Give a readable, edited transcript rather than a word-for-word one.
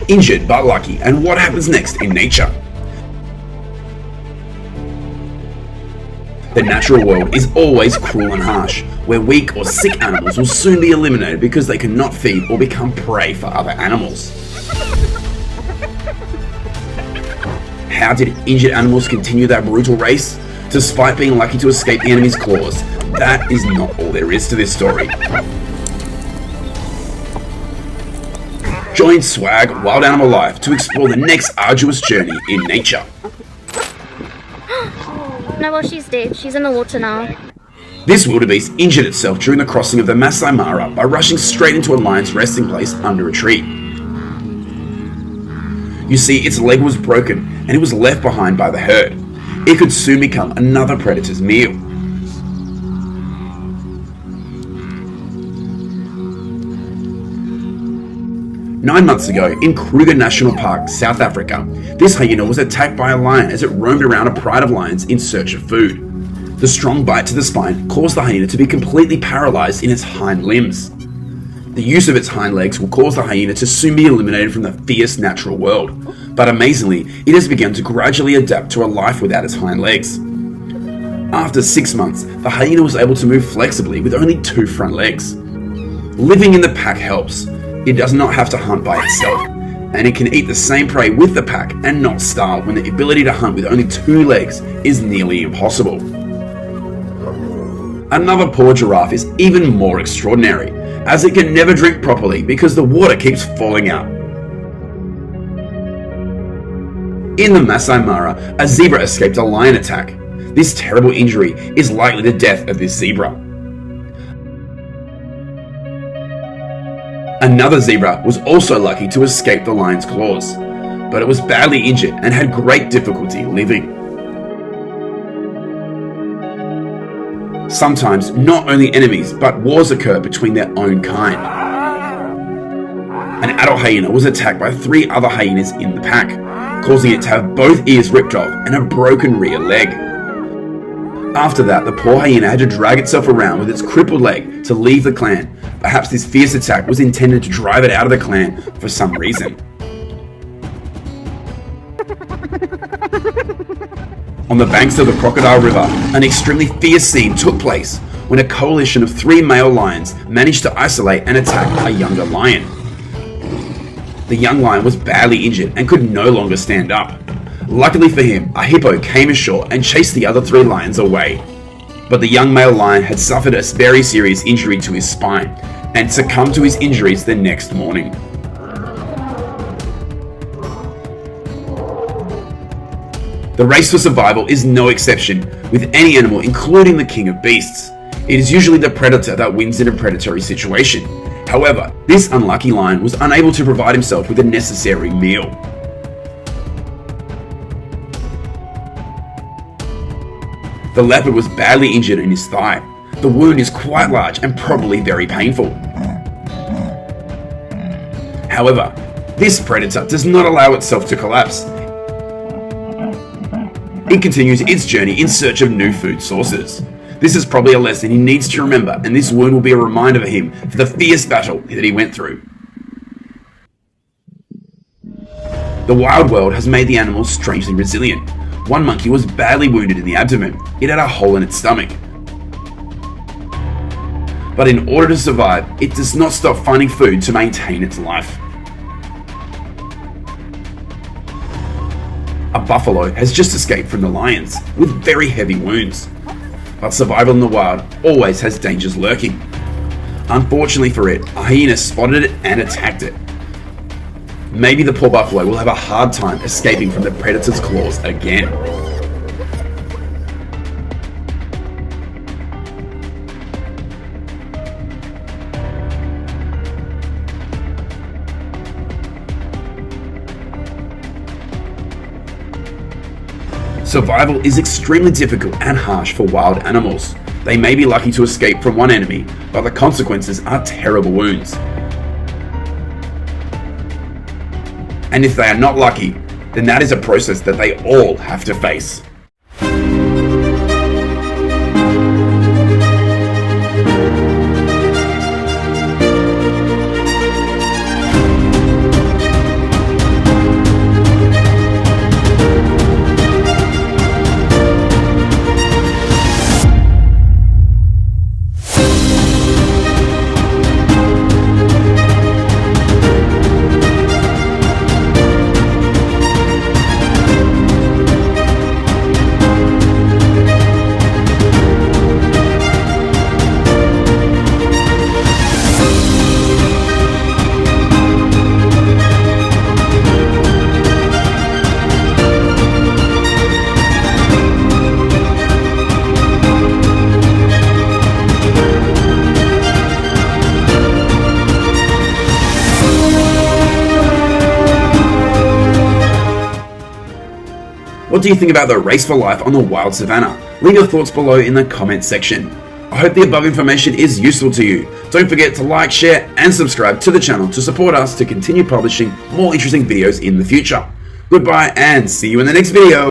Injured but lucky, and what happens next in nature? The natural world is always cruel and harsh, where weak or sick animals will soon be eliminated because they cannot feed or become prey for other animals. How did injured animals continue that brutal race? Despite being lucky to escape the enemy's claws, that is not all there is to this story. Join Swag Wild Animal Life to explore the next arduous journey in nature. No, well, she's dead. She's in the water now. This wildebeest injured itself during the crossing of the Masai Mara by rushing straight into a lion's resting place under a tree. You see, its leg was broken and it was left behind by the herd. It could soon become another predator's meal. Nine months ago, in Kruger National Park, South Africa, this hyena was attacked by a lion as it roamed around a pride of lions in search of food. The strong bite to the spine caused the hyena to be completely paralyzed in its hind limbs. The use of its hind legs will cause the hyena to soon be eliminated from the fierce natural world, but amazingly, it has begun to gradually adapt to a life without its hind legs. After 6 months, the hyena was able to move flexibly with only 2 front legs. Living in the pack helps. It does not have to hunt by itself, and it can eat the same prey with the pack and not starve when the ability to hunt with only 2 legs is nearly impossible. Another poor giraffe is even more extraordinary, as it can never drink properly because the water keeps falling out. In the Masai Mara, a zebra escaped a lion attack. This terrible injury is likely the death of this zebra. Another zebra was also lucky to escape the lion's claws, but it was badly injured and had great difficulty living. Sometimes not only enemies but wars occur between their own kind. An adult hyena was attacked by 3 other hyenas in the pack, causing it to have both ears ripped off and a broken rear leg. After that, the poor hyena had to drag itself around with its crippled leg to leave the clan. Perhaps this fierce attack was intended to drive it out of the clan for some reason. On the banks of the Crocodile River, an extremely fierce scene took place when a coalition of 3 male lions managed to isolate and attack a younger lion. The young lion was badly injured and could no longer stand up. Luckily for him, a hippo came ashore and chased the other 3 lions away. But the young male lion had suffered a very serious injury to his spine and succumbed to his injuries the next morning. The race for survival is no exception with any animal, including the king of beasts. It is usually the predator that wins in a predatory situation. However, this unlucky lion was unable to provide himself with a necessary meal. The leopard was badly injured in his thigh. The wound is quite large and probably very painful. However, this predator does not allow itself to collapse. It continues its journey in search of new food sources. This is probably a lesson he needs to remember, and this wound will be a reminder for him for the fierce battle that he went through. The wild world has made the animals strangely resilient. One monkey was badly wounded in the abdomen. It had a hole in its stomach. But in order to survive, it does not stop finding food to maintain its life. A buffalo has just escaped from the lions with very heavy wounds. But survival in the wild always has dangers lurking. Unfortunately for it, a hyena spotted it and attacked it. Maybe the poor buffalo will have a hard time escaping from the predator's claws again. Survival is extremely difficult and harsh for wild animals. They may be lucky to escape from one enemy, but the consequences are terrible wounds. And if they are not lucky, then that is a process that they all have to face. What do you think about the race for life on the wild savannah? Leave your thoughts below in the comment section. I hope the above information is useful to you. Don't forget to like, share, and subscribe to the channel to support us to continue publishing more interesting videos in the future. Goodbye and see you in the next video.